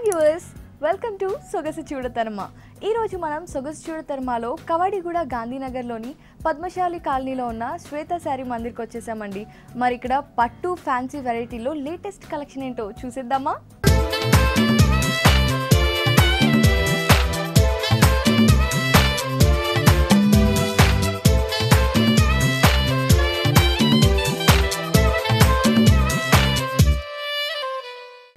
viewers, welcome to Sogasu Chudatarma. ఈ రోజు మనం సొగసు చూడతర్మాలో కవాడిగూడ గాంధీనగర్లోని పద్మశాలి కాలనీలో ఉన్న శ్వేత శారీ మందిర్కి వచ్చేసామండి. మరి ఇక్కడ పట్టు ఫ్యాన్సీ వెరైటీలో లేటెస్ట్ కలెక్షన్ ఏంటో చూసేద్దామా?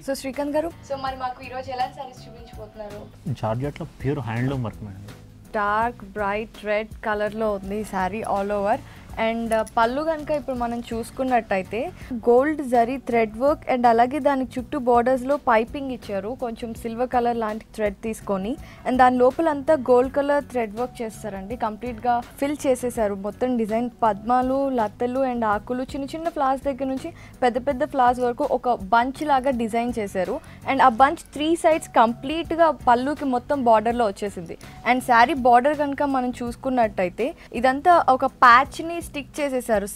సో శ్రీకాంత్ గారు, సో మరి మాకు ఈరోజు ఎలాంటి సారీస్ చూపించబోతున్నారు? జార్జెట్లో pure handloom work madam. Dark bright red కలర్లో ఉంది ఈ శారీ ఆల్ ఓవర్. అండ్ పళ్ళు కనుక ఇప్పుడు మనం చూసుకున్నట్టయితే gold zari thread work and అలాగే దానికి చుట్టూ బోర్డర్స్లో పైపింగ్ ఇచ్చారు, కొంచెం సిల్వర్ కలర్ లాంటి థ్రెడ్ తీసుకొని. అండ్ దాని లోపలంతా గోల్డ్ కలర్ థ్రెడ్ వర్క్ చేస్తారండి. కంప్లీట్గా ఫిల్ చేసేసారు మొత్తం డిజైన్. పద్మాలు, లతలు అండ్ ఆకులు, చిన్న చిన్న ఫ్లవర్స్ దగ్గర నుంచి పెద్ద పెద్ద ఫ్లవర్స్ వరకు ఒక బంచ్ లాగా డిజైన్ చేశారు. అండ్ ఆ బంచ్ 3 sides కంప్లీట్గా పళ్ళుకి మొత్తం బార్డర్లో వచ్చేసింది. అండ్ శారీ బార్డర్ కనుక మనం చూసుకున్నట్టయితే ఇదంతా ఒక ప్యాచ్ని స్టిక్ చేసేసారు.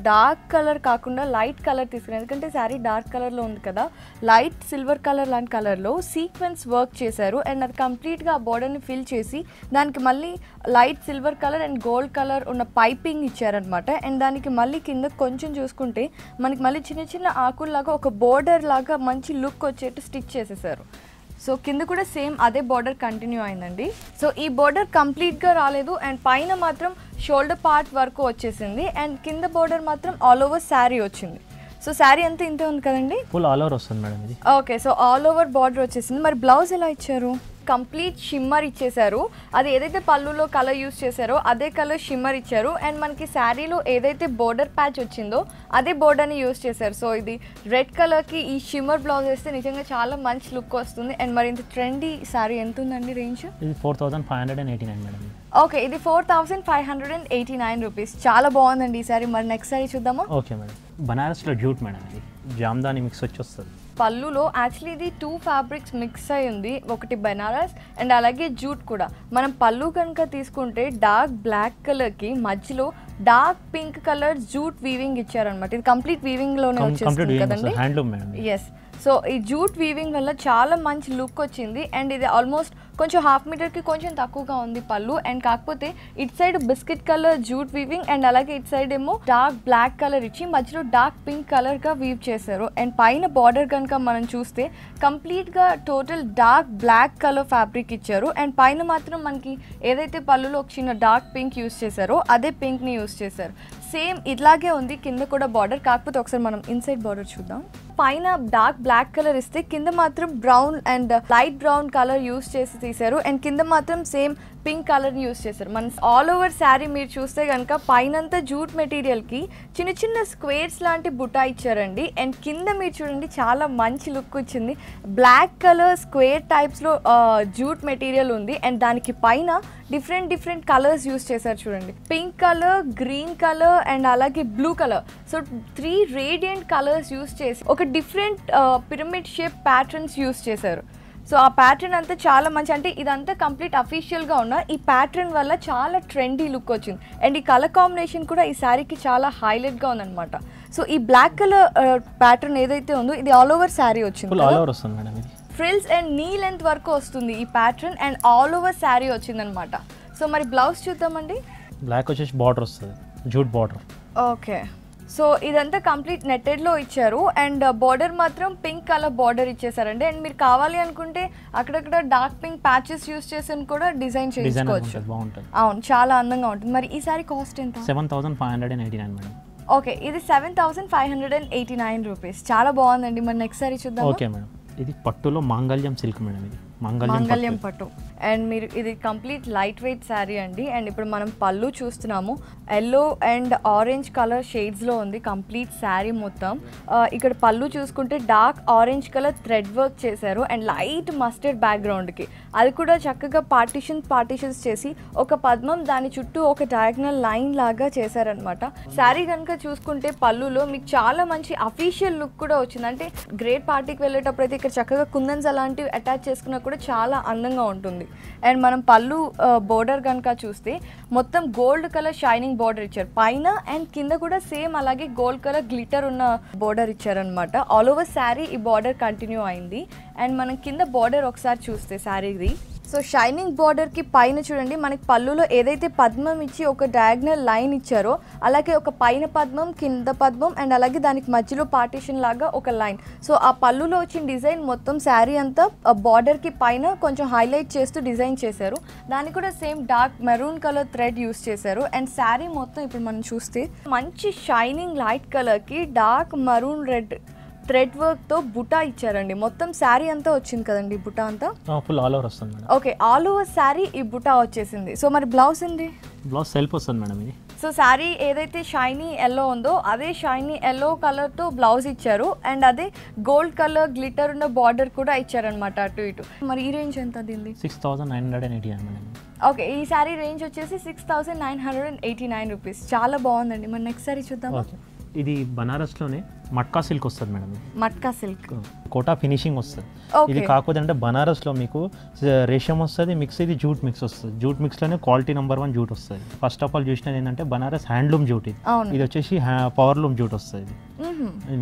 డార్క్ కలర్ కాకుండా లైట్ కలర్ తీసుకున్నారు, ఎందుకంటే శారీ డార్క్ కలర్లో ఉంది కదా. లైట్ సిల్వర్ కలర్ లాంటి కలర్లో సీక్వెన్స్ వర్క్ చేశారు. అండ్ అది కంప్లీట్గా ఆ బార్డర్ని ఫిల్ చేసి దానికి మళ్ళీ light silver colour and gold colour ఉన్న పైపింగ్ ఇచ్చారనమాట. అండ్ దానికి మళ్ళీ కింద కొంచెం చూసుకుంటే మనకి మళ్ళీ చిన్న చిన్న ఆకుల్లాగా ఒక బోర్డర్ లాగా మంచి లుక్ వచ్చేట్టు స్టిచ్ చేసేసారు. సో కింద కూడా సేమ్ అదే బార్డర్ కంటిన్యూ అయిందండి. సో ఈ బార్డర్ కంప్లీట్గా రాలేదు అండ్ పైన మాత్రం షోల్డర్ పార్ట్ వరకు వచ్చేసింది. అండ్ కింద బార్డర్ మాత్రం ఆల్ ఓవర్ శారీ వచ్చింది. సో శారీ అంతా ఇంతే ఉంది కదండి, ఫుల్ ఆల్ ఓవర్ వస్తుంది మేడం ఇది. Okay, so all over border వచ్చేసింది. మరి బ్లౌజ్ ఎలా ఇచ్చారు? కంప్లీట్ షిమ్మర్ ఇచ్చేసారు. అది ఏదైతే పళ్ళులో కలర్ యూస్ చేశారో అదే కలర్ షిమ్మర్ ఇచ్చారు. అండ్ మనకి శారీలో ఏదైతే బోర్డర్ ప్యాచ్ వచ్చిందో అదే బోర్డర్ని యూస్ చేశారు. సో ఇది రెడ్ కలర్కి ఈ షిమ్మర్ బ్లౌజ్ వేస్తే నిజంగా చాలా మంచి లుక్ వస్తుంది. అండ్ మరి ఇంత ట్రెండీ శారీ ఎంత ఉందండి రేంజ్? ఇది 4589 మేడం. ఓకే, ఇది 4589 రూపీస్. చాలా బాగుందండి ఈ శారీ. మరి నెక్స్ట్ శారీ చూద్దామా? ఓకే మేడం, బనారస్లో జూట్ మేడం. ఇది జామ్దాని మిక్స్ వచ్చి వస్తుంది. పళ్ళులో యాక్చువల్లీ ఇది 2 ఫ్యాబ్రిక్స్ మిక్స్ అయి ఉంది, ఒకటి బనారస్ అండ్ అలాగే జూట్ కూడా. మనం పళ్ళు కనుక తీసుకుంటే డార్క్ బ్లాక్ కలర్కి మధ్యలో dark pink colour jute weaving ఇచ్చారనమాట. ఇది కంప్లీట్ వీవింగ్లోనే వచ్చేస్తుంది కదండి. Handloom madam. ఎస్, సో ఈ జూట్ వీవింగ్ వల్ల చాలా మంచి లుక్ వచ్చింది. అండ్ ఇది ఆల్మోస్ట్ కొంచెం 1/2 మీటర్కి కొంచెం తక్కువగా ఉంది పళ్ళు. అండ్ కాకపోతే ఇటు side biscuit colour jute weaving and అలాగే ఇటు సైడ్ ఏమో డార్క్ బ్లాక్ కలర్ ఇచ్చి మధ్యలో డార్క్ పింక్ కలర్గా వీవ్ చేశారు. అండ్ పైన బార్డర్ కనుక మనం చూస్తే కంప్లీట్గా total dark black colour fabric ఇచ్చారు. అండ్ పైన మాత్రం మనకి ఏదైతే పళ్ళులో ఒక చిన్న డార్క్ పింక్ యూస్ చేశారో అదే పింక్ని యూస్ చేశారు. సేమ్ ఇట్లాగే ఉంది కింద కూడా బార్డర్, కాకపోతే ఒకసారి మనం ఇన్సైడ్ బార్డర్ చూద్దాం. పైన డార్క్ బ్లాక్ కలర్ ఇస్తే కింద మాత్రం brown and light brown colour use చేసి తీశారు. అండ్ కింద మాత్రం సేమ్ పింక్ కలర్ని యూస్ చేశారు. మన ఆల్ ఓవర్ శారీ మీరు చూస్తే కనుక పైనంతా జూట్ మెటీరియల్కి చిన్న చిన్న స్క్వేర్స్ లాంటి బుటా ఇచ్చారండి. అండ్ కింద మీరు చూడండి చాలా మంచి లుక్ వచ్చింది. బ్లాక్ కలర్ స్క్వేర్ టైప్స్లో జూట్ మెటీరియల్ ఉంది. అండ్ దానికి పైన డిఫరెంట్ కలర్స్ యూస్ చేశారు చూడండి. Pink colour, green colour and అలాగే blue colour. So 3 radiant colours use చేసి ఒక different pyramid shape patterns use చేశారు. సో ఆ ప్యాటర్న్ అంతా చాలా మంచి, అంటే ఇదంతా కంప్లీట్ అఫీషియల్గా ఉన్న ఈ ప్యాటర్న్ వల్ల చాలా ట్రెండీ లుక్ వచ్చింది. అండ్ ఈ కలర్ కాంబినేషన్ కూడా ఈ శారీకి చాలా హైలైట్గా ఉందన్నమాట. సో ఈ బ్లాక్ కలర్ ప్యాటర్న్ ఏదైతే ఉందో ఇది ఆల్ ఓవర్ శారీ వచ్చింది. ఫ్రిల్స్ అండ్ నీ లెంత్ వరకు వస్తుంది ఈ pattern and all over sari వచ్చిందనమాట. సో మరి బ్లౌజ్ చూద్దామండి. బ్లాక్ వచ్చేసి బార్డర్ వస్తుంది, జూట్ బార్డర్. ఓకే, సో ఇదంతా కంప్లీట్ నెట్టెడ్లో ఇచ్చారు. అండ్ బార్డర్ మాత్రం పింక్ కలర్ బార్డర్ ఇచ్చేసారండి. అండ్ మీరు కావాలి అనుకుంటే అక్కడక్కడ డార్క్ పింక్ ప్యాచెస్ యూస్ చేసి కూడా డిజైన్ చేసుకోవచ్చు. అవును, చాలా అందంగా ఉంటుంది. మరి ఈ సారీ కాస్ట్ ఎంత? 7589 మేడం. ఓకే, ఇది 7589 రూపీస్. చాలా బాగుందండి. మరి నెక్స్ట్ సారీ చూద్దాం. ఓకే మేడం, ఇది పట్టులో మాంగళ్యం సిల్క్ మేడం. ఇది మాంగళ్యం పట్టు. అండ్ మీరు ఇది కంప్లీట్ లైట్ వెయిట్ శారీ అండి. అండ్ ఇప్పుడు మనం పళ్ళు చూస్తున్నాము, ఎల్లో అండ్ ఆరెంజ్ కలర్ షేడ్స్లో ఉంది కంప్లీట్ శారీ మొత్తం. ఇక్కడ పళ్ళు చూసుకుంటే dark orange colour thread work చేశారు అండ్ లైట్ మస్టర్డ్ బ్యాక్గ్రౌండ్కి. అది కూడా చక్కగా పార్టీషన్స్ చేసి ఒక పద్మం దాని చుట్టూ ఒక డయాగ్నల్ లైన్ లాగా చేశారనమాట. శారీ కనుక చూసుకుంటే పళ్ళులో మీకు చాలా మంచి అఫీషియల్ లుక్ కూడా వచ్చింది. అంటే గ్రేట్ పార్టీకి వెళ్ళేటప్పుడు అయితే ఇక్కడ చక్కగా కుందన్స్ అలాంటివి అటాచ్ చేసుకున్న కూడా చాలా అందంగా ఉంటుంది. అండ్ మనం పళ్ళు బోర్డర్ కనుక చూస్తే మొత్తం గోల్డ్ కలర్ షైనింగ్ బోర్డర్ ఇచ్చారు పైన అండ్ కింద కూడా సేమ్ అలాగే గోల్డ్ కలర్ గ్లిటర్ ఉన్న బోర్డర్ ఇచ్చారనమాట. ఆల్ ఓవర్ శారీ ఈ బార్డర్ కంటిన్యూ అయింది. అండ్ మనం కింద బార్డర్ ఒకసారి చూస్తే శారీది, సో షైనింగ్ బార్డర్కి పైన చూడండి మనకి పళ్ళులో ఏదైతే పద్మం ఇచ్చి ఒక డయాగ్నల్ లైన్ ఇచ్చారో అలాగే ఒక పైన పద్మం కింద పద్మం అండ్ అలాగే దానికి మధ్యలో పార్టీషన్ లాగా ఒక లైన్. సో ఆ పళ్ళులో వచ్చిన డిజైన్ మొత్తం శారీ అంతా బార్డర్కి పైన కొంచెం హైలైట్ చేస్తూ డిజైన్ చేశారు. దానికి కూడా same dark maroon colour thread use చేశారు. అండ్ శారీ మొత్తం ఇప్పుడు మనం చూస్తే మంచి షైనింగ్ లైట్ కలర్కి డార్క్ మరూన్ రెడ్ థ్రెడ్ వర్క్తో బుటా ఇచ్చారండి. మొత్తం శారీ అంతా వచ్చింది కదండి బుటా అంతా ఫుల్ ఆల్ ఓవర్ వస్తుంది madam. Okay, all over sari ఈ బుటా వచ్చేసింది. సో మరి బ్లౌజ్ అండి, బ్లౌజ్ సెల్ఫ్ వస్తుంది మేడం ఇది. సో శారీ ఏదైతే షైనీ ఎల్లో ఉందో అదే షైనీ ఎల్లో కలర్తో బ్లౌజ్ ఇచ్చారు అండ్ అదే గోల్డ్ కలర్ గ్లిటర్ ఉన్న బార్డర్ కూడా ఇచ్చారనమాట అటు ఇటు. మరి ఈ రేంజ్ ఎంత దీన్ని? 6989 మేడం. ఓకే, ఈ శారీ రేంజ్ వచ్చేసి 6989 రూపీస్. చాలా బాగుందండి. మరి నెక్స్ట్ శారీ చూద్దాం. ఇది బనారస్లోనే మట్కా సిల్క్ వస్తుంది madam. Matka silk Kota finishing వస్తుంది. ఇది కాకపోతే అంటే బనారస్లో మీకు రేషం వస్తుంది మిక్స్, ఇది జూట్ మిక్స్ వస్తుంది. జూట్ మిక్స్లోనే క్వాలిటీ నెంబర్ 1 జూట్ వస్తుంది. ఫస్ట్ ఆఫ్ ఆల్ చూసినది ఏంటంటే బనారస్ హ్యాండ్లూమ్ జూట్. ఇది వచ్చేసి పవర్లూమ్ జూట్ వస్తుంది.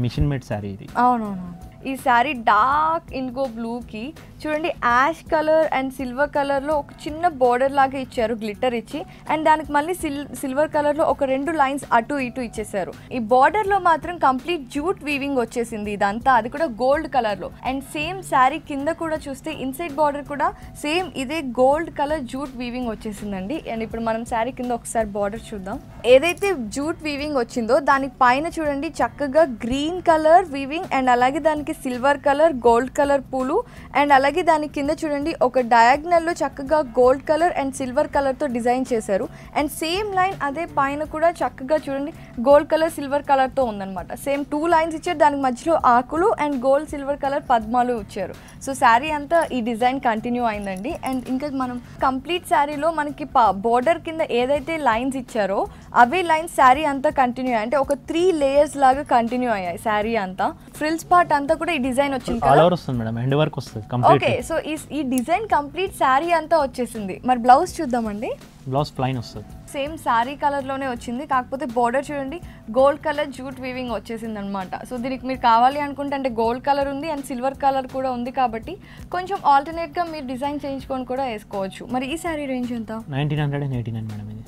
మిషన్ మేడ్ శారీ ఇది. అవునవును. ఈ శారీ డార్క్ ఇండిగో బ్లూకి చూడండి యాష్ కలర్ అండ్ సిల్వర్ కలర్లో ఒక చిన్న బోర్డర్ లాగా ఇచ్చారు గ్లిటర్ ఇచ్చి. అండ్ దానికి మళ్ళీ సిల్వర్ కలర్లో ఒక 2 లైన్స్ అటు ఇటు ఇచ్చేసారు. ఈ బార్డర్లో మాత్రం కంప్లీట్ జూట్ వీవింగ్ వచ్చేసింది ఇదంతా, అది కూడా గోల్డ్ కలర్లో. అండ్ సేమ్ శారీ కింద కూడా చూస్తే ఇన్సైడ్ బార్డర్ కూడా సేమ్ ఇదే గోల్డ్ కలర్ జూట్ వీవింగ్ వచ్చేసిందండి. అండ్ ఇప్పుడు మనం శారీ కింద ఒకసారి బార్డర్ చూద్దాం. ఏదైతే జూట్ వీవింగ్ వచ్చిందో దానికి పైన చూడండి చక్కగా గ్రీన్ కలర్ వీవింగ్ అండ్ అలాగే దానికి సిల్వర్ కలర్ గోల్డ్ కలర్ పూలు అండ్ అలాగే దాని కింద చూడండి ఒక డయాగ్నల్లో చక్కగా గోల్డ్ కలర్ అండ్ సిల్వర్ కలర్తో డిజైన్ చేశారు. అండ్ సేమ్ లైన్ అదే పైన కూడా చక్కగా చూడండి గోల్డ్ కలర్ సిల్వర్ కలర్తో ఉందన్నమాట. సేమ్ 2 లైన్స్ ఇచ్చారు, దానికి మధ్యలో ఆకులు అండ్ గోల్డ్ సిల్వర్ కలర్ పద్మాలు ఇచ్చారు. సో శారీ అంతా ఈ డిజైన్ కంటిన్యూ అయిందండి. అండ్ ఇంకా మనం కంప్లీట్ శారీలో మనకి బోర్డర్ కింద ఏదైతే లైన్స్ ఇచ్చారో అవే లైన్స్ శారీ అంతా కంటిన్యూ అయ్యాయి. అంటే ఒక 3 లేయర్స్ లాగా కంటిన్యూ అయ్యాయి శారీ అంతా. ఫ్రిల్స్ పార్ట్ అంతా కూడా ఈ డిజైన్ వచ్చింది కదా. ఓకే, సో ఈ డిజైన్ కంప్లీట్ శారీ అంతా వచ్చేసింది. మరి బ్లౌజ్ చూద్దామండి. బ్లౌజ్ ప్లైన్ వస్తుంది. సేమ్ శారీ కలర్లోనే వచ్చింది, కాకపోతే బోర్డర్ చూడండి గోల్డ్ కలర్ జూట్ వీవింగ్ వచ్చేసింది అనమాట. సో దీనికి మీరు కావాలి అనుకుంటే అంటే గోల్డ్ కలర్ ఉంది అండ్ సిల్వర్ కలర్ కూడా ఉంది కాబట్టి కొంచెం ఆల్టర్నేట్గా మీరు డిజైన్ చేయించుకొని కూడా వేసుకోవచ్చు. మరి ఈ శారీ రేంజ్ ఎంత? 1989 మేడం ఇది.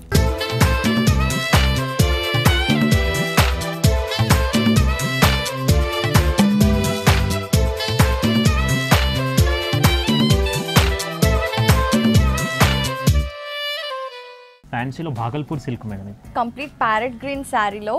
ఫ్యాన్సీలో Bhagalpur silk madam. Complete parrot green శారీలో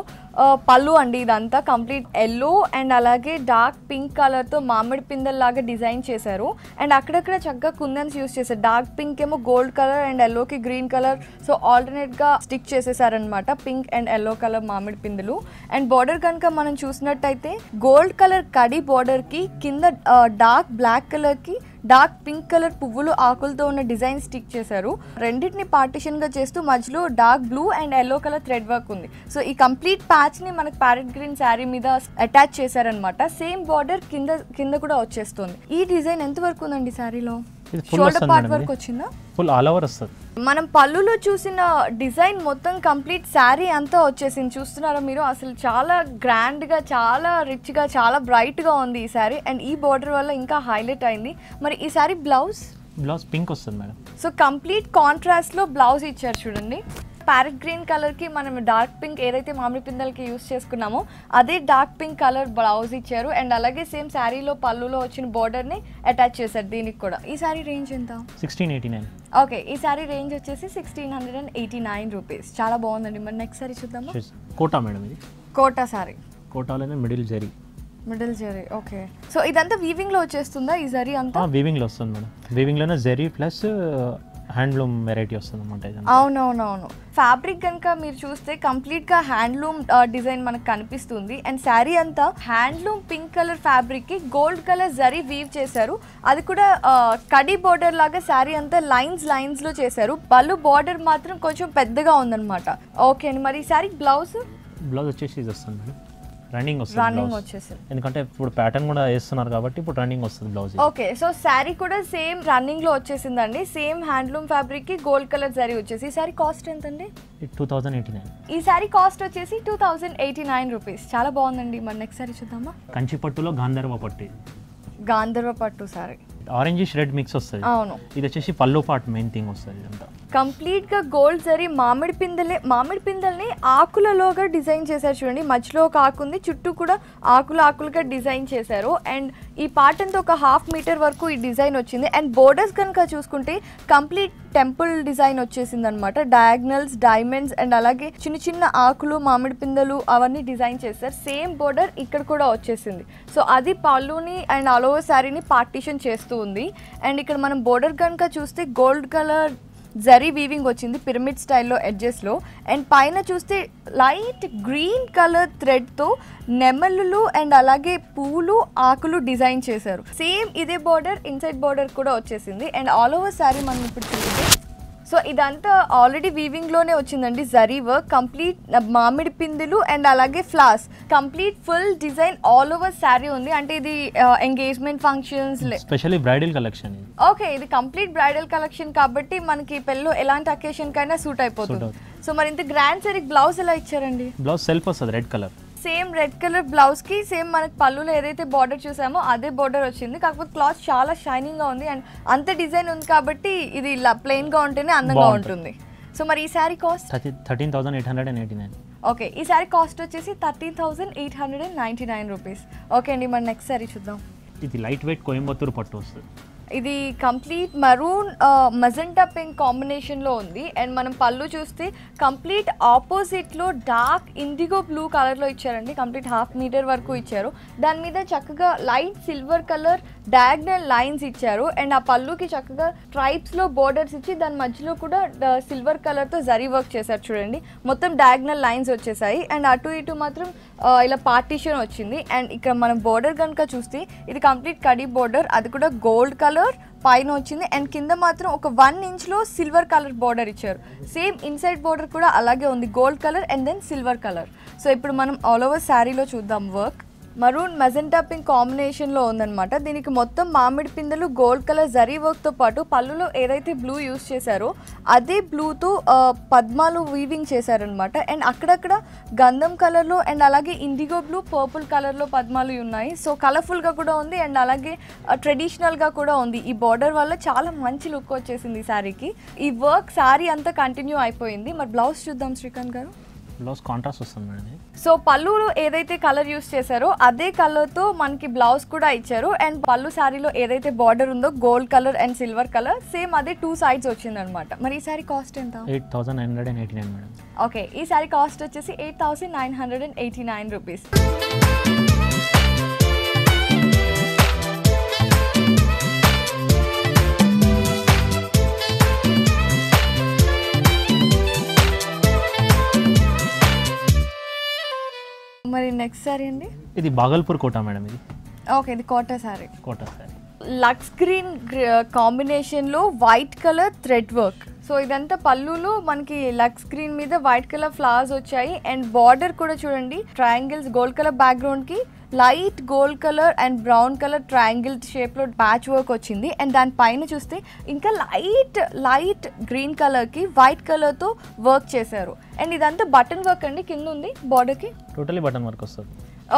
పళ్ళు అండి ఇదంతా కంప్లీట్ ఎల్లో అండ్ అలాగే డార్క్ పింక్ కలర్తో మామిడి పిందెల్లాగా డిజైన్ చేశారు. అండ్ అక్కడక్కడ చక్కగా కుందన్స్ యూస్ చేశారు. డార్క్ పింక్ ఏమో గోల్డ్ కలర్ అండ్ ఎల్లోకి గ్రీన్ కలర్, సో ఆల్టర్నేట్గా స్టిక్ చేసేసారనమాట పింక్ అండ్ ఎల్లో కలర్ మామిడి పిందెలు. అండ్ బార్డర్ కనుక మనం చూసినట్టయితే గోల్డ్ కలర్ కడి బార్డర్కి కింద డార్క్ బ్లాక్ కలర్కి డార్క్ పింక్ కలర్ పువ్వులు ఆకులతో ఉన్న డిజైన్ స్టిక్ చేశారు. రెండింటిని పార్టిషన్గా చేస్తూ మధ్యలో dark blue and yellow colour thread work ఉంది. సో ఈ కంప్లీట్ ప్యాచ్ని మనకు ప్యారెట్ గ్రీన్ శారీ మీద అటాచ్ చేశారనమాట. సేమ్ బార్డర్ కింద కూడా వచ్చేస్తుంది. ఈ డిజైన్ ఎంత వరకు ఉందండి శారీలో? షోల్డర్ పార్ట్ వరకు వచ్చిందా? ఫుల్ ఆల్ ఓవర్ వస్తుంది. మనం పళ్ళులో చూసిన డిజైన్ మొత్తం కంప్లీట్ శారీ అంతా వచ్చేసింది. చూస్తున్నారా మీరు? అసలు చాలా గ్రాండ్గా చాలా రిచ్గా చాలా బ్రైట్గా ఉంది ఈ శారీ. అండ్ ఈ బార్డర్ వల్ల ఇంకా హైలైట్ అయింది. మరి ఈ శారీ బ్లౌజ్ పింక్ వస్తుంది మేడం. సో కంప్లీట్ కాంట్రాస్ట్లో బ్లౌజ్ ఇచ్చారు చూడండి. ప్యారెట్ గ్రీన్ కలర్కి మనం డార్క్ పింక్ ఏదైతే మామిడి పిందెలకి యూస్ చేసుకున్నామో అదే డార్క్ పింక్ కలర్ బ్లౌజ్ ఇచ్చారు. అండ్ అలాగే సేమ్ శారీలో పళ్ళులో వచ్చిన బోర్డర్ని అటాచ్ చేశారు దీనికి కూడా. ఈ శారీ రేంజ్ ఎంత? 1689. ఓకే, ఈ శారీ రేంజ్ వచ్చేసి 1689 రూపీస్. చాలా బాగుందండి. మరి నెక్స్ట్ శారీ చూద్దామా. కోటా మేడం ఇది. కోటా శారీ. కోటాలోనే మిడిల్ జరీ. ఓకే, సో ఇదంతా వీవింగ్లో వచ్చేస్తుందా ఈ జరీ అంతా? వీవింగ్లో వస్తుంది మేడం. వీవింగ్లోనే జరీ ప్లస్ హ్యాండ్లూమ్ వెరైటీ వస్తుంది అన్నమాట. అవునవునవును. ఫ్యాబ్రిక్ కనుక మీరు చూస్తే కంప్లీట్గా హ్యాండ్లూమ్ డిజైన్ మనకు కనిపిస్తుంది. అండ్ శారీ అంతా హ్యాండ్లూమ్ పింక్ కలర్ ఫ్యాబ్రిక్కి గోల్డ్ కలర్ జరీ వీవ్ చేశారు. అది కూడా కడి బోర్డర్ లాగా శారీ అంతా లైన్స్లో చేశారు. పళ్ళు బార్డర్ మాత్రం కొంచెం పెద్దగా ఉందన్నమాట. ఓకే అండి. మరి ఈ శారీ బ్లౌజ్ వచ్చేసి ఇది వస్తుంది మేడం. రన్నింగ్ వచ్చేసింది ఎందుకంటే ఇప్పుడు ప్యాటర్న్ కూడా వేస్తున్నారు కాబట్టి ఇప్పుడు రన్నింగ్ వస్తుంది బ్లౌజ్. ఓకే, సో శారీ కూడా సేమ్ రన్నింగ్ లో వచ్చేసిందండి. సేమ్ హ్యాండ్లూమ్ ఫ్యాబ్రిక్ కి గోల్డ్ కలర్ జరీ వచ్చేసి. ఈ శారీ కాస్ట్ ఎంత అండి? 2089. ఈ శారీ కాస్ట్ వచ్చేసి 2089 రూపీస్. చాలా బాగుందండి. మరి నెక్స్ట్ శారీ చూద్దామా? కంచి పట్టులో గాంధర్వ పట్టు శారీ ఆరెంజ్ రెడ్ మిక్స్ వస్తుంది. అవును, ఇది వచ్చేసి పళ్ళు పార్ట్ మెయిన్ థింగ్ వస్తుంది. ఇదంతా కంప్లీట్ గా గోల్డ్ జరీ మామిడి పిందల్ని ఆకులలోగా డిజైన్ చేశారు చూడండి. మధ్యలో ఒక ఆకు ఉంది, చుట్టూ కూడా ఆకులుగా డిజైన్ చేశారు. అండ్ ఈ పార్ట్ అంతా ఒక 1/2 మీటర్ వరకు ఈ డిజైన్ వచ్చింది. అండ్ బోర్డర్స్ కనుక చూసుకుంటే కంప్లీట్ టెంపుల్ డిజైన్ వచ్చేసింది అనమాట. డయాగ్నల్స్, డైమండ్స్ అండ్ అలాగే చిన్న చిన్న ఆకులు, మామిడి పిందెలు అవన్నీ డిజైన్ చేశారు. సేమ్ బోర్డర్ ఇక్కడ కూడా వచ్చేసింది. సో అది పళ్ళుని అండ్ ఆల్ ఓవర్ శారీని పార్టీషన్ చేస్తూ ఉంది. అండ్ ఇక్కడ మనం బోర్డర్ కనుక చూస్తే గోల్డ్ కలర్ జరీ వీవింగ్ వచ్చింది పిరమిడ్ స్టైల్లో ఎడ్జెస్లో. అండ్ పైన చూస్తే లైట్ గ్రీన్ కలర్ థ్రెడ్తో నెమళ్ళు అండ్ అలాగే పూలు, ఆకులు డిజైన్ చేశారు. సేమ్ ఇదే బోర్డర్ ఇన్సైడ్ బోర్డర్ కూడా వచ్చేసింది. అండ్ ఆల్ ఓవర్ శారీ మనం ఇప్పుడు చూస్తే సో ఇదంతా ఆల్రెడీ వీవింగ్ లోనే వచ్చిందండి. జరీ వర్క్ కంప్లీట్ మామిడి పిందెలు అండ్ అలాగే flowers complete full design all over sari ఉంది. అంటే ఇది engagement functions specially bridal collection. Okay, ఇది కంప్లీట్ బ్రైడల్ కలెక్షన్ కాబట్టి మనకి పెళ్ళిలో ఎలాంటి అకేషన్ కైనా సూట్ అయిపోతుంది. సో మరి ఇంత గ్రాండ్ శారీ బ్లౌజ్ ఎలా ఇచ్చారండి? బ్లౌజ్ సెల్ఫ్ వస్తుంది red colour. Same red colour blouse కి సేమ్ మనకి పళ్ళులో ఏదైతే బార్డర్ చూసామో అదే బార్డర్ వచ్చింది. కాకపోతే క్లాత్ చాలా షైనింగ్ గా ఉంది అండ్ అంత డిజైన్ ఉంది కాబట్టి ఇది ఇలా ప్లెయిన్ గా ఉంటేనే అందంగా ఉంటుంది. సో మరి ఈ శారీ కాస్ట్ 13,889. ఓకే, ఈ శారీ కాస్ట్ వచ్చేసి 13,899 రూపీస్. ఓకే అండి, మరి నెక్స్ట్ శారీ చూద్దాం. ఇది లైట్ వెయిట్ కోయంబత్తూర్ పట్టు వస్తుంది. ఇది కంప్లీట్ మరూన్ మజెంటా పింక్ కాంబినేషన్లో ఉంది. అండ్ మనం పళ్ళు చూస్తే కంప్లీట్ ఆపోజిట్లో డార్క్ ఇండిగో బ్లూ కలర్లో ఇచ్చారండి. కంప్లీట్ 1/2 మీటర్ వరకు ఇచ్చారు. దాని మీద చక్కగా light silver colour diagonal lines ఇచ్చారు. అండ్ ఆ పళ్ళుకి చక్కగా ట్రైప్స్లో బోర్డర్స్ ఇచ్చి దాని మధ్యలో కూడా సిల్వర్ కలర్తో జరీ వర్క్ చేశారు చూడండి. మొత్తం డయాగ్నల్ లైన్స్ వచ్చేసాయి. అండ్ అటు ఇటు మాత్రం ఇలా పార్టీషన్ వచ్చింది. అండ్ ఇక్కడ మనం బోర్డర్ కనుక చూస్తే ఇది కంప్లీట్ కడీ బోర్డర్, అది కూడా గోల్డ్ కలర్ పైన వచ్చింది. అండ్ కింద మాత్రం ఒక 1 ఇంచ్లో సిల్వర్ కలర్ బోర్డర్ ఇచ్చారు. సేమ్ ఇన్సైడ్ బోర్డర్ కూడా అలాగే ఉంది, gold colour and then silver colour. So ఇప్పుడు మనం ఆల్ ఓవర్ శారీలో చూద్దాం. వర్క్ మరూన్ మెజెంటా పింక్ కాంబినేషన్లో ఉందన్నమాట. దీనికి మొత్తం మామిడి పిందెలు గోల్డ్ కలర్ జరీ వర్క్తో పాటు పళ్ళులో ఏదైతే బ్లూ యూస్ చేశారో అదే బ్లూతో పద్మాలు వీవింగ్ చేశారనమాట. అండ్ అక్కడక్కడ గంధం కలర్లో అండ్ అలాగే ఇండిగో బ్లూ, పర్పుల్ కలర్లో పద్మాలు ఉన్నాయి. సో కలర్ఫుల్గా కూడా ఉంది అండ్ అలాగే ట్రెడిషనల్గా కూడా ఉంది. ఈ బార్డర్ వల్ల చాలా మంచి లుక్ వచ్చేసింది ఈ శారీకి. ఈ వర్క్ శారీ అంతా కంటిన్యూ అయిపోయింది. మరి బ్లౌజ్ చూద్దాం శ్రీకాంత్ గారు. బ్లౌజ్ కాంట్రాస్ట్ వస్తుంది మేడం. సో పళ్ళులో ఏదైతే కలర్ యూస్ చేశారో అదే కలర్తో మనకి బ్లౌజ్ కూడా ఇచ్చారు. అండ్ పళ్ళు శారీలో ఏదైతే బార్డర్ ఉందో gold colour and silver colour same అదే 2 సైడ్స్ వచ్చిందనమాట. మరి ఈ శారీ కాస్ట్ ఎంత? 8,989 మేడం. ఓకే, ఈ శారీ కాస్ట్ వచ్చేసి 8,989 రూపీస్. మరి నెక్స్ట్ శారీ అండి. ఇది బాగల్పూర్ కోటా మేడం. ఇది ఓకే, ఇది కోటా శారీ. శారీ లక్స్ గ్రీన్ కాంబినేషన్లో white colour thread work. So ఇదంతా పళ్ళులో మనకి లక్స్ గ్రీన్ మీద వైట్ కలర్ ఫ్లవర్స్ వచ్చాయి. అండ్ బార్డర్ కూడా చూడండి ట్రయాంగిల్స్, గోల్డ్ కలర్ బ్యాక్గ్రౌండ్కి light gold colour and brown colour triangle షేప్లో ప్యాచ్ వర్క్ వచ్చింది. అండ్ దానిపైన చూస్తే ఇంకా లైట్ గ్రీన్ కలర్కి వైట్ కలర్తో వర్క్ చేశారు. అండ్ ఇదంతా బటన్ వర్క్ అండి. కింద ఉంది బార్డర్కి టోటలీ బటన్ వర్క్ వస్తుంది.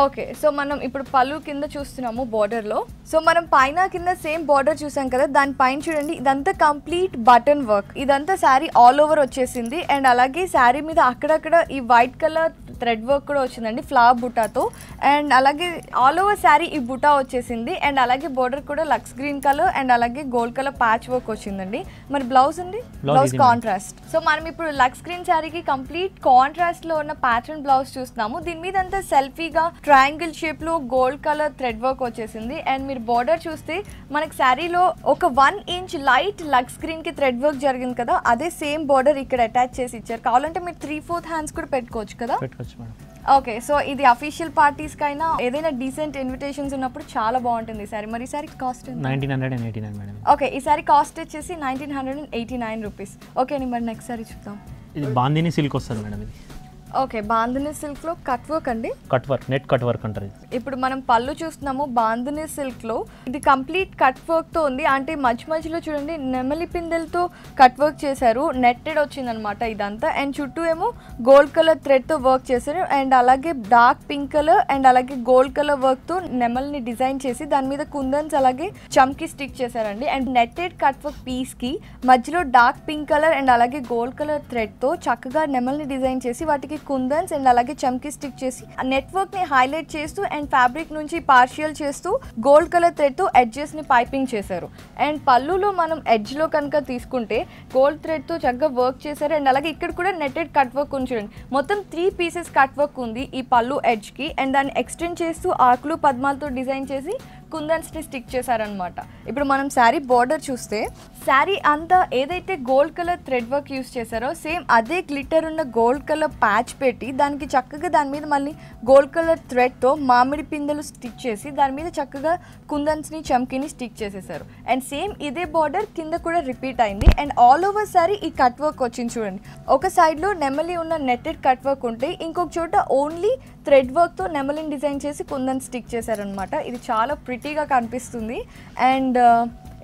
ఓకే, సో మనం ఇప్పుడు పళ్ళు కింద చూస్తున్నాము బార్డర్లో. సో మనం పైన కింద సేమ్ బార్డర్ చూసాం కదా, దానిపైన చూడండి ఇదంతా కంప్లీట్ బటన్ వర్క్. ఇదంతా శారీ ఆల్ ఓవర్ వచ్చేసింది. అండ్ అలాగే శారీ మీద అక్కడక్కడ ఈ వైట్ కలర్ థ్రెడ్ వర్క్ కూడా వచ్చిందండి ఫ్లవర్ బుటాతో. అండ్ అలాగే ఆల్ ఓవర్ శారీ ఈ బుటా వచ్చేసింది. అండ్ అలాగే బోర్డర్ కూడా లక్స్ గ్రీన్ కలర్ అండ్ అలాగే గోల్డ్ కలర్ ప్యాచ్ వర్క్ వచ్చిందండి. మరి బ్లౌజ్ అండి, బ్లౌజ్ కాంట్రాస్ట్. సో మనం ఇప్పుడు లక్స్ గ్రీన్ శారీకి కంప్లీట్ కాంట్రాస్ట్ లో ఉన్న ప్యాటర్న్ బ్లౌజ్ చూస్తున్నాము. దీని మీద అంతా సెల్ఫీగా ట్రయాంగిల్ షేప్ లో గోల్డ్ కలర్ థ్రెడ్ వర్క్ వచ్చేసింది. అండ్ మీరు బోర్డర్ చూస్తే మనకి శారీలో ఒక 1 ఇంచ్ లైట్ లక్స్ గ్రీన్ కి థ్రెడ్ వర్క్ జరిగింది కదా, అదే సేమ్ బోర్డర్ ఇక్కడ అటాచ్ చేసి ఇచ్చారు. కావాలంటే మీరు 3/4 హ్యాండ్స్ కూడా పెట్టుకోవచ్చు కదా. ఓకే, సో ఇది అఫీషియల్ పార్టీస్ కైనా ఏదైనా డీసెంట్ ఇన్విటేషన్స్ ఉన్నప్పుడు చాలా బాగుంటుంది ఈ సారీ. మరి ఈ సారీ కాస్ట్ 1989 మేడం. ఓకే, ఈ సారీ కాస్ట్ వచ్చేసి 1989 రూపీస్. ఓకే అండి, మరి నెక్స్ట్ సారీ చూద్దాం. ఇది బాందిని సిల్క్ వస్తుంది మేడం. ఇది ఓకే, బాందిని సిల్క్ లో కట్ వర్క్ అండి. Cut work, net cut work అంటారు. ఇప్పుడు మనం పళ్ళు చూస్తున్నాము బాందిని సిల్క్ లో. ఇది కంప్లీట్ కట్ వర్క్ తో ఉంది. అంటే మధ్యలో చూడండి నెమలి పిందెలతో కట్ వర్క్ చేశారు. నెట్టెడ్ వచ్చింది అనమాట ఇదంతా. అండ్ చుట్టూ ఏమో గోల్డ్ కలర్ థ్రెడ్ తో వర్క్ చేశారు. అండ్ అలాగే డార్క్ పింక్ కలర్ అండ్ అలాగే గోల్డ్ కలర్ వర్క్ తో నెమల్ని డిజైన్ చేసి దాని మీద కుందన్స్ అలాగే చమ్కి స్టిక్ చేశారండి. And netted cut work piece కి మధ్యలో డార్క్ పింక్ కలర్ అండ్ అలాగే గోల్డ్ కలర్ థ్రెడ్ తో చక్కగా నెమల్ని డిజైన్ చేసి వాటికి కుందన్స్ అండ్ అలాగే చమ్కి స్టిక్ చేసి నెట్వర్క్ ని హైలైట్ చేస్తూ అండ్ ఫ్యాబ్రిక్ నుంచి పార్షియల్ చేస్తూ గోల్డ్ కలర్ థ్రెడ్ తో ఎడ్జెస్ ని పైపింగ్ చేశారు. అండ్ పళ్ళులో మనం ఎడ్జ్ లో కనుక తీసుకుంటే గోల్డ్ థ్రెడ్ తో చక్కగా వర్క్ చేశారు. అండ్ అలాగే ఇక్కడ కూడా నెట్టెడ్ కట్ వర్క్ ఉంది చూడండి. మొత్తం 3 పీసెస్ కట్ వర్క్ ఉంది ఈ పళ్ళు ఎడ్జ్ కి. అండ్ దాన్ని ఎక్స్టెండ్ చేస్తూ ఆకులు పద్మాలతో డిజైన్ చేసి కుందన్స్ ని స్టిక్ చేశారనమాట. ఇప్పుడు మనం శారీ బోర్డర్ చూస్తే శారీ అంతా ఏదైతే gold colour thread work use చేశారో సేమ్ అదే గ్లిటర్ ఉన్న గోల్డ్ కలర్ ప్యాచ్ పెట్టి దానికి చక్కగా దాని మీద మళ్ళీ గోల్డ్ కలర్ థ్రెడ్ తో మామిడి పిందెలు స్టిక్ చేసి దాని మీద చక్కగా కుందన్స్ ని చమ్కీని స్టిక్ చేసేసారు. అండ్ సేమ్ ఇదే బార్డర్ కింద కూడా రిపీట్ అయింది. అండ్ ఆల్ ఓవర్ శారీ ఈ కట్ వర్క్ వచ్చింది చూడండి. ఒక సైడ్ లో నెమలి ఉన్న నెట్టెడ్ కట్ వర్క్ ఉంటే ఇంకొక చోట ఓన్లీ థ్రెడ్ వర్క్ తో నెమలిని డిజైన్ చేసి కుందన్ స్టిక్ చేశారనమాట. ఇది చాలా ప్రిటీగా కనిపిస్తుంది. అండ్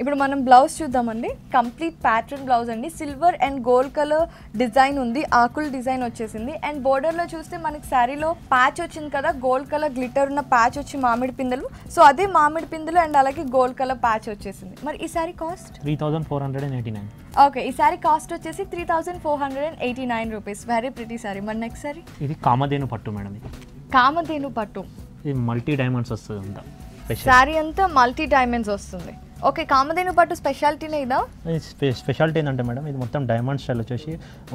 ఇప్పుడు మనం బ్లౌజ్ చూద్దామండి. కంప్లీట్ ప్యాటర్న్ బ్లౌజ్ అండి. Silver and gold colour design ఉంది. ఆకుల్ డిజైన్ వచ్చేసింది. అండ్ బోర్డర్ లో చూస్తే మనకి శారీలో ప్యాచ్ వచ్చింది కదా, గోల్డ్ కలర్ గ్లిటర్ ఉన్న ప్యాచ్ వచ్చి మామిడి పిందెలు. సో అదే మామిడి పిందెలు అండ్ అలాగే గోల్డ్ కలర్ ప్యాచ్ వచ్చేసింది. మరి ఈ శారీ కాస్ట్ 3489. ఓకే, ఈ శారీ కాస్ట్ వచ్చేసి 3489 రూపీస్. Very pretty sari. మరి నెక్స్ట్ శారీ ఇది కామధేను పట్టు మేడం. ఇది కామధేను పట్టు. ఇది మల్టీ డైమండ్స్ వస్తుంది అంతా. శారీ అంతా మల్టీ డైమండ్స్ వస్తుంది. ఓకే, కామధేను పట్టు స్పెషాలిటీనే ఇదా? స్పెషాలిటీ ఏంటంటే మేడం ఇది మొత్తం డైమండ్ స్టైల్ వచ్చేసి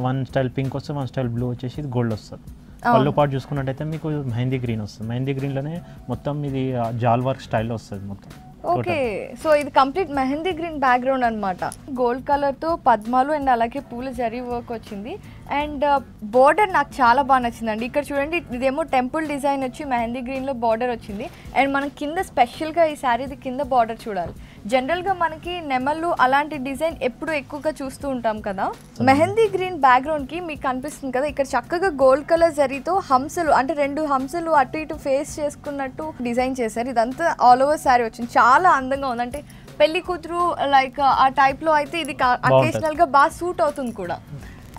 1 స్టైల్ పింక్ వస్తుంది, 1 స్టైల్ బ్లూ వచ్చేసి ఇది గోల్డ్ వస్తుంది. పళ్ళు పాటు చూసుకున్నట్టయితే మీకు మెహందీ గ్రీన్ వస్తుంది. మెహందీ గ్రీన్లోనే మొత్తం ఇది జాల్ వర్క్ స్టైల్లో వస్తుంది మొత్తం. ఓకే, సో ఇది కంప్లీట్ మెహందీ గ్రీన్ బ్యాక్గ్రౌండ్ అనమాట. గోల్డ్ కలర్ తో పద్మాలు అండ్ అలాగే పూల జరీ వర్క్ వచ్చింది. అండ్ బోర్డర్ నాకు చాలా బాగా నచ్చిందండి. ఇక్కడ చూడండి ఇదేమో టెంపుల్ డిజైన్ వచ్చి మెహందీ గ్రీన్ లో బార్డర్ వచ్చింది. అండ్ మనం కింద స్పెషల్ గా ఈ శారీది కింద బార్డర్ చూడాలి. జనరల్ గా మనకి నెమళ్ళు అలాంటి డిజైన్ ఎప్పుడు ఎక్కువగా చూస్తూ ఉంటాం కదా. మెహందీ గ్రీన్ బ్యాక్గ్రౌండ్ కి మీకు కనిపిస్తుంది కదా, ఇక్కడ చక్కగా గోల్డ్ కలర్ జరీతో హంసలు అంటే 2 హంసలు అటు ఇటు ఫేస్ చేసుకున్నట్టు డిజైన్ చేశారు. ఇదంతా ఆల్ ఓవర్ శారీ వచ్చింది. చాలా అందంగా ఉంది. అంటే పెళ్లి కూతురు లైక్ ఆ టైప్ లో అయితే ఇది అకేషనల్ గా బాగా సూట్ అవుతుంది కూడా.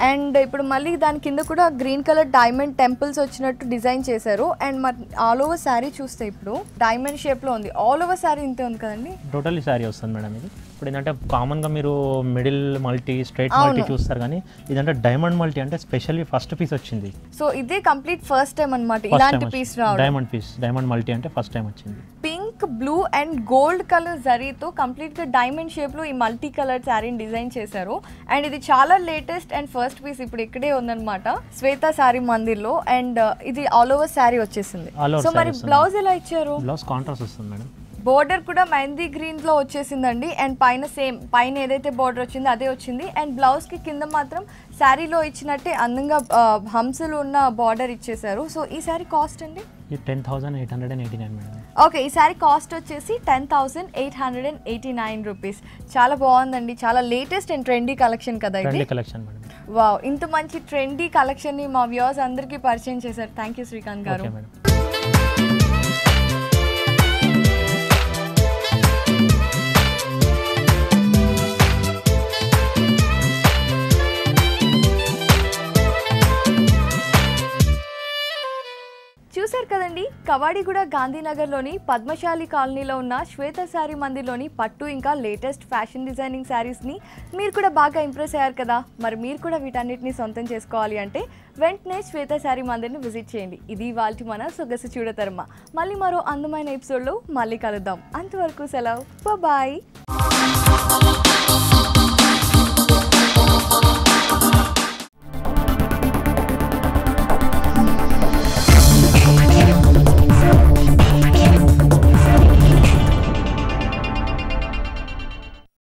అండ్ ఇప్పుడు మళ్ళీ దాని కింద కూడా గ్రీన్ కలర్ డైమండ్ టెంపుల్స్ వచ్చినట్టు డిజైన్ చేశారు. అండ్ మరి ఆల్ ఓవర్ శారీ చూస్తే ఇప్పుడు డైమండ్ షేప్ లో ఉంది. ఆల్ ఓవర్ శారీ ఇంతే ఉంది కదండి. టోటల్లీ శారీ వస్తుంది మేడం ఇది. ఇప్పుడు ఏంటంటే కామన్గా మీరు మిడిల్ మల్టీ స్ట్రైట్ మల్టీ చూస్తారు కానీ ఇదంటే డైమండ్ మల్టీ అంటే స్పెషల్లీ ఫస్ట్ పీస్ వచ్చింది. సో ఇదే కంప్లీట్ ఫస్ట్ టైం అన్నమాట ఇలాంటి పీస్ రావడం. డైమండ్ పీస్ డైమండ్ మల్టీ అంటే ఫస్ట్ టైం వచ్చింది. Pink blue and gold colour జరీతో కంప్లీట్ గా డైమండ్ షేప్ లో ఈ మల్టీ కలర్ శారీని డిజైన్ చేశారు. అండ్ ఇది చాలా లేటెస్ట్ అండ్ ఫస్ట్ పీస్ ఇప్పుడు ఇక్కడే ఉందన్నమాట శ్వేత శారీ మందిర్ లో. అండ్ ఇది ఆల్ ఓవర్ శారీ వచ్చేసింది. సో మరి బ్లౌజ్ ఎలా ఇచ్చారు? బ్లౌజ్ కాంట్రాస్ట్ వస్తుంది మేడం. బోర్డర్ కూడా మెహందీ గ్రీన్ లో వచ్చేసిందండి. అండ్ పైన సేమ్ పైన ఏదైతే బోర్డర్ వచ్చిందో అదే వచ్చింది. అండ్ బ్లౌజ్ కి కింద మాత్రం శారీలో ఇచ్చినట్టే అందంగా హంసలు ఉన్న బార్డర్ ఇచ్చేసారు. సో ఈ శారీ కాస్ట్ అండి 10,889 మేడం. ఓకే, ఈ శారీ కాస్ట్ వచ్చేసి 10,889 రూపీస్. చాలా బాగుందండి. చాలా లేటెస్ట్ అండ్ ట్రెండీ కలెక్షన్ కదా ఇది. Collection madam. వావ్, ఇంత మంచి ట్రెండీ కలెక్షన్ ని మా వ్యూవర్స్ అందరికీ పరిచయం చేశారు. థ్యాంక్ యూ శ్రీకాంత్ గారు. చూసారు కదండి, కవాడిగూడ గాంధీనగర్లోని పద్మశాలి కాలనీలో ఉన్న శ్వేత శారీ మందిర్లోని పట్టు ఇంకా లేటెస్ట్ ఫ్యాషన్ డిజైనింగ్ శారీస్ని మీరు కూడా బాగా ఇంప్రెస్ అయ్యారు కదా. మరి మీరు కూడా వీటన్నిటిని సొంతం చేసుకోవాలి అంటే వెంటనే శ్వేత శారీ మందిర్ని విజిట్ చేయండి. ఇది ఇవాల్టి మన సొగసు చూడతరమ. మళ్ళీ మరో అందమైన ఎపిసోడ్లో మళ్ళీ కలుద్దాం. అంతవరకు సెలవు, బాయ్.